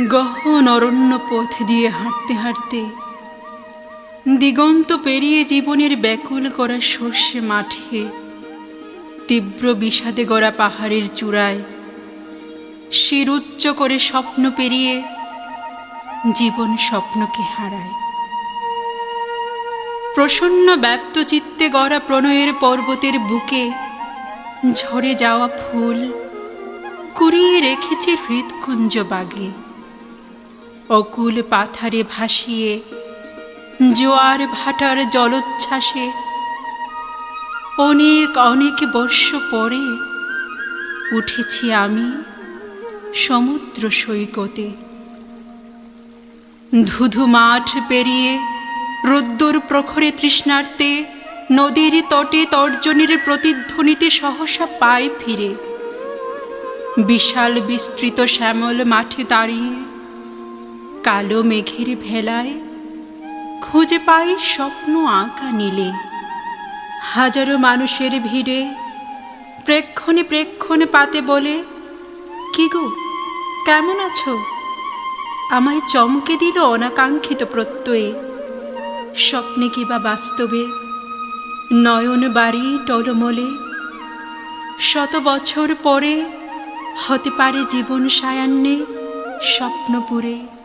গহন অরণ্য পথ দিয়ে হাঁটতে হাঁটতে দিগন্ত পেরিয়ে জীবনের ব্যাকুল করা সর্ষে মাঠে, তীব্র বিষাদে গড়া পাহাড়ের চূড়ায় শির উচ্চ করে স্বপ্ন পেরিয়ে জীবন স্বপ্নকে হারায়। প্রসন্ন ব্যপ্ত চিত্তে গড়া প্রণয়ের পর্বতের বুকে ঝরে যাওয়া ফুল কুড়িয়ে রেখেছে হৃৎকুঞ্জ বাগে। অকুল পাথারে ভাসিয়ে জোয়ার ভাটার জলোচ্ছ্বাসে অনেক অনেক বর্ষ পরে উঠেছি আমি সমুদ্র সৈকতে। ধুধু মাঠ পেরিয়ে রোদ্দুর প্রখরে তৃষ্ণার্তে নদীর তটে তর্জনীর প্রতিধ্বনিতে সহসা পাই ফিরে। বিশাল বিস্তৃত শ্যামল মাঠে দাঁড়িয়ে কালো মেঘের ভেলায় খুঁজে পাই স্বপ্ন আঁকা নীলে। হাজারো মানুষের ভিড়ে প্রেক্ষণে প্রেক্ষণে পাতে বলে, কি গো কেমন আছো? আমায় চমকে দিল অনাকাঙ্ক্ষিত প্রত্যয়ে। স্বপ্নে কিবা বাস্তবে নয়ন বাড়ি টলমলে। শত বছর পরে হতে পারে জীবন সায়ান্নে স্বপ্নপুরে।